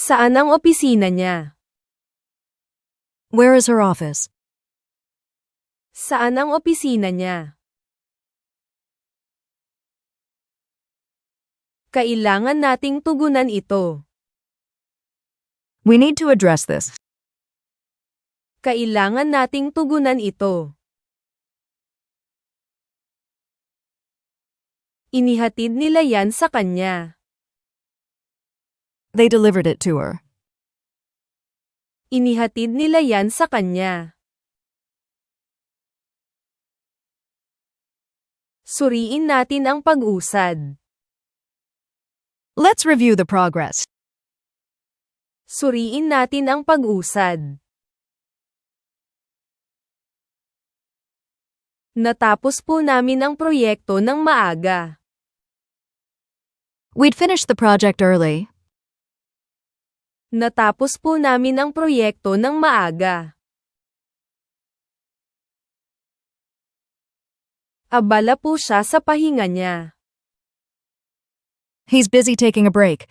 Saan ang opisina niya? Where is her office? Saan ang opisina niya? Kailangan nating tugunan ito. We need to address this. Kailangan nating tugunan ito. Inihatid nila yan sa kanya. They delivered it to her. Inihatid nila yan sa kanya. Suriin natin ang pag-usad. Let's review the progress. Suriin natin ang pag-usad. Natapos po namin ang proyekto ng maaga. We'd finished the project early. Natapos po namin ang proyekto ng maaga. Abala po siya sa pahinga niya. He's busy taking a break.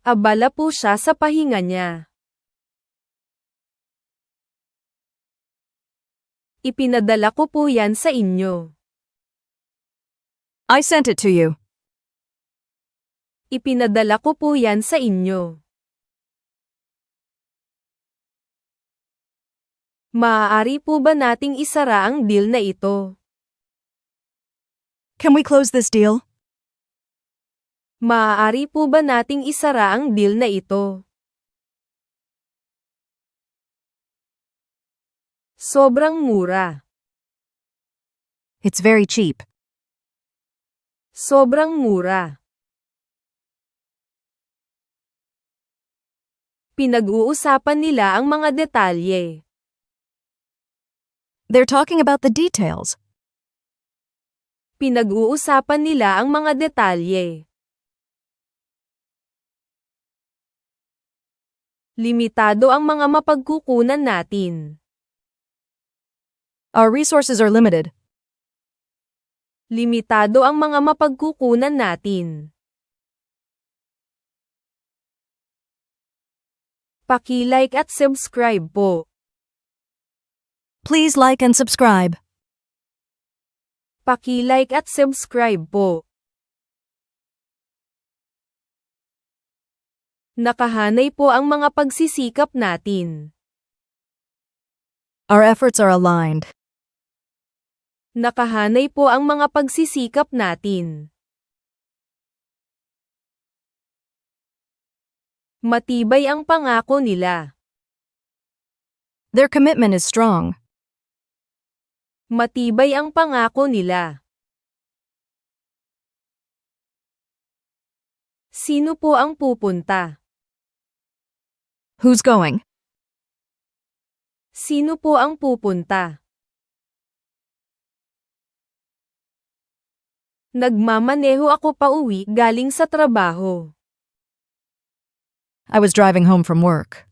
Abala po siya sa pahinga niya. Ipinadala ko po yan sa inyo. I sent it to you. Ipinadala ko po yan sa inyo. Maaari po ba nating isara ang deal na ito? Can we close this deal? Maaari po ba nating isara ang deal na ito? Sobrang mura. It's very cheap. Sobrang mura. Pinag-uusapan nila ang mga detalye. They're talking about the details. Pinag-uusapan nila ang mga detalye. Limitado ang mga mapagkukunan natin. Our resources are limited. Limitado ang mga mapagkukunan natin. Paki-like at subscribe po. Please like and subscribe. Paki-like at subscribe po. Nakahanay po ang mga pagsisikap natin. Our efforts are aligned. Nakahanay po ang mga pagsisikap natin. Matibay ang pangako nila. Their commitment is strong. Matibay ang pangako nila. Sino po ang pupunta? Who's going? Sino po ang pupunta? Nagmamaneho ako pauwi galing sa trabaho. I was driving home from work.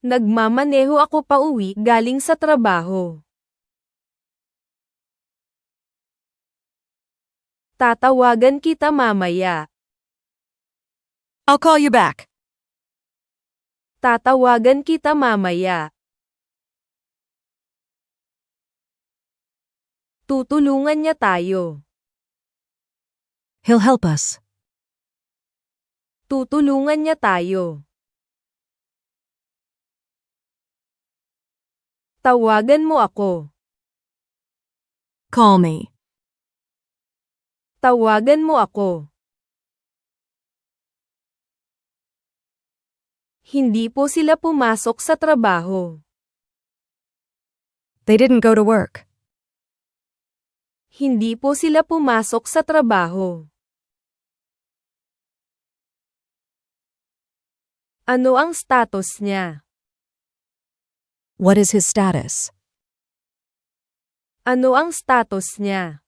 Nagmamaneho ako pauwi galing sa trabaho. Tatawagan kita mamaya. I'll call you back. Tatawagan kita mamaya. Tutulungan niya tayo. He'll help us. Tutulungan niya tayo. Tawagan mo ako. Call me. Tawagan mo ako. Hindi po sila pumasok sa trabaho. They didn't go to work. Hindi po sila pumasok sa trabaho. Ano ang status niya? What is his status? Ano ang status niya?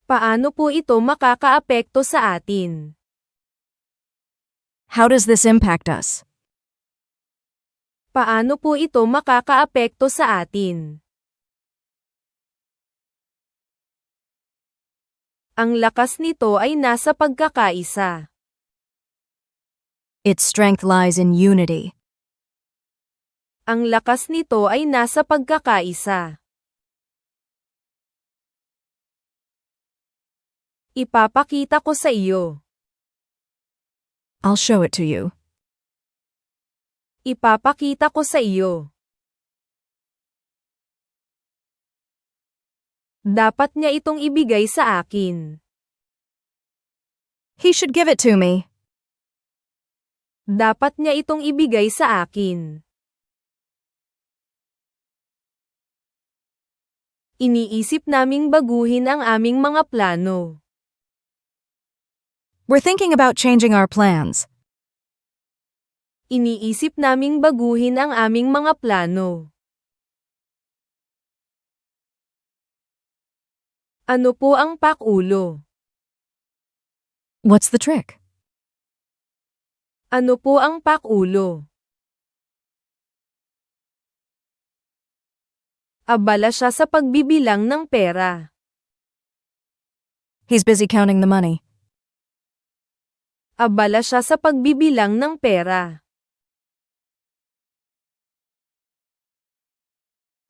Paano po ito makakaapekto sa atin? How does this impact us? Paano po ito makakaapekto sa atin? Ang lakas nito ay nasa pagkakaisa. Its strength lies in unity. Ang lakas nito ay nasa pagkakaisa. Ipapakita ko sa iyo. I'll show it to you. Ipapakita ko sa iyo. Dapat niya itong ibigay sa akin. He should give it to me. Dapat niya itong ibigay sa akin. Iniisip naming baguhin ang aming mga plano. We're thinking about changing our plans. Iniisip naming baguhin ang aming mga plano. Ano po ang pakulo? What's the trick? Ano po ang pakulo? Abala siya sa pagbibilang ng pera. He's busy counting the money. Abala siya sa pagbibilang ng pera.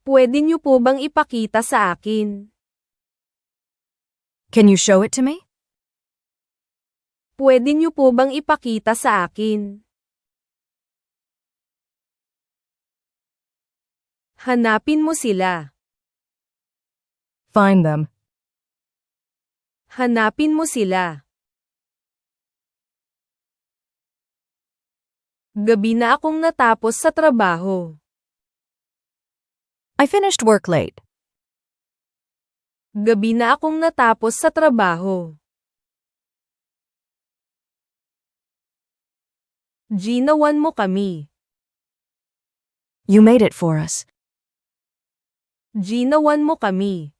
Pwede niyo po bang ipakita sa akin? Can you show it to me? Pwede niyo po bang ipakita sa akin? Hanapin mo sila. Find them. Hanapin mo sila. Gabi na akong natapos sa trabaho. I finished work late. Gabi na akong natapos sa trabaho. Ginawan mo kami. You made it for us. Ginawan mo kami.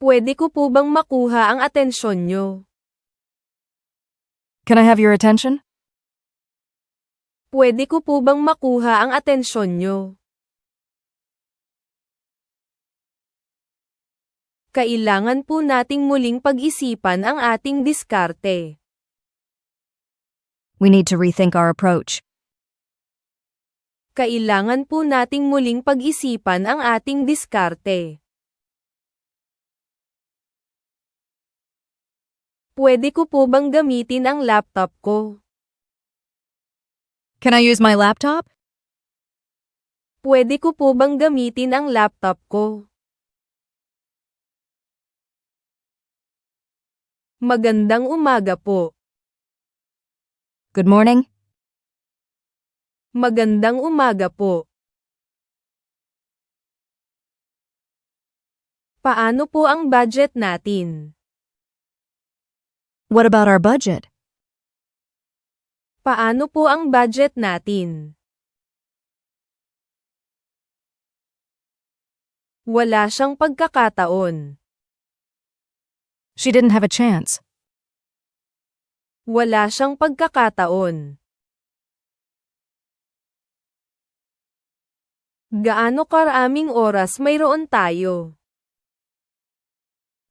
Pwede ko po bang makuha ang atensyon nyo? Can I have your attention? Pwede ko po bang makuha ang atensyon nyo? Kailangan po nating muling pag-isipan ang ating diskarte. We need to rethink our approach. Kailangan po nating muling pag-isipan ang ating diskarte. Pwede ko po bang gamitin ang laptop ko? Can I use my laptop? Pwede ko po bang gamitin ang laptop ko? Magandang umaga po. Good morning. Magandang umaga po. Paano po ang budget natin? What about our budget? Paano po ang budget natin? Wala siyang pagkakataon. She didn't have a chance. Wala siyang pagkakataon. Gaano karaming oras mayroon tayo?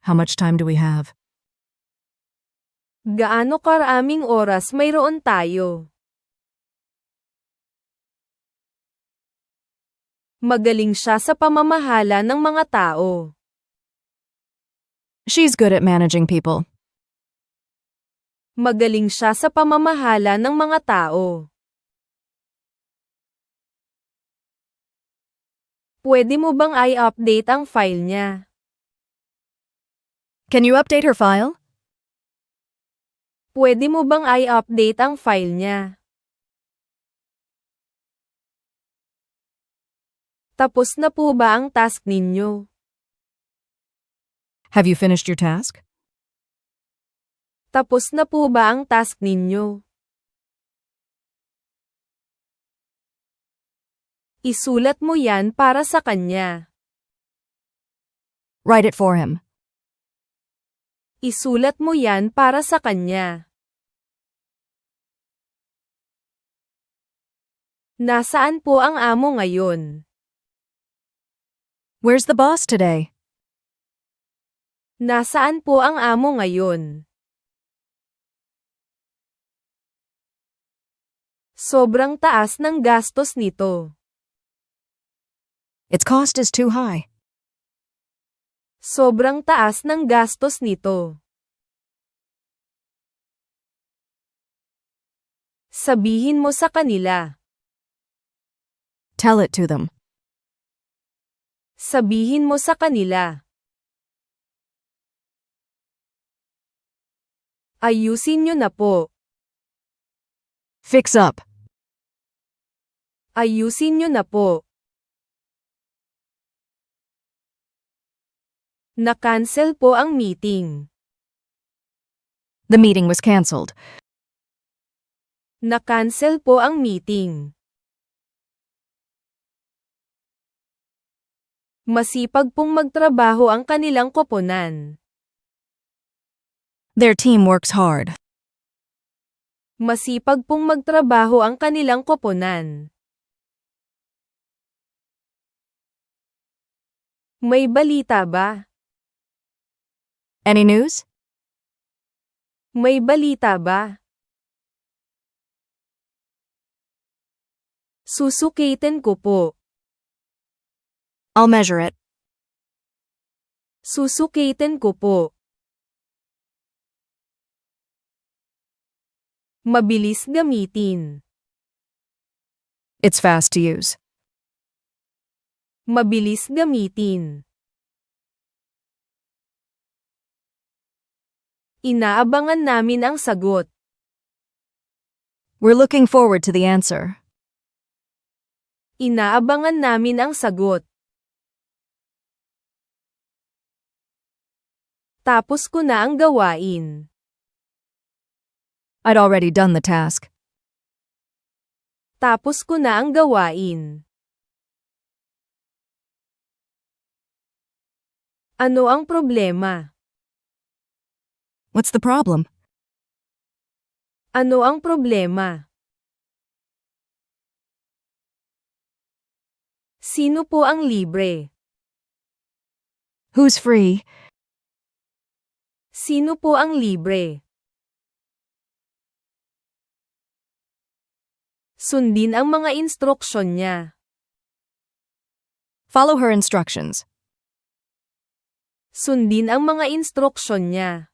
How much time do we have? Gaano karaming oras mayroon tayo? Magaling siya sa pamamahala ng mga tao. She's good at managing people. Magaling siya sa pamamahala ng mga tao. Pwede mo bang i-update ang file niya? Can you update her file? Pwede mo bang i-update ang file niya? Tapos na po ba ang task ninyo? Have you finished your task? Tapos na po ba ang task ninyo? Isulat mo yan para sa kanya. Write it for him. Isulat mo yan para sa kanya. Nasaan po ang amo ngayon? Where's the boss today? Nasaan po ang amo ngayon? Sobrang taas ng gastos nito. Its cost is too high. Sobrang taas ng gastos nito. Sabihin mo sa kanila. Tell it to them. Sabihin mo sa kanila. Ayusin niyo na po. Fix up. Ayusin niyo na po. Na-cancel po ang meeting. The meeting was cancelled. Na-cancel po ang meeting. Masipag pong magtrabaho ang kanilang koponan. Their team works hard. Masipag pong magtrabaho ang kanilang koponan. May balita ba? Any news? May balita ba? Susukitin ko po. I'll measure it. Susukitin ko po. Mabilis gamitin. It's fast to use. Mabilis gamitin. Inaabangan namin ang sagot. We're looking forward to the answer. Inaabangan namin ang sagot. Tapos ko na ang gawain. I'd already done the task. Tapos ko na ang gawain. Ano ang problema? What's the problem? Ano ang problema? Sino po ang libre? Who's free? Sino po ang libre? Sundin ang mga instruksyon niya. Follow her instructions. Sundin ang mga instruksyon niya.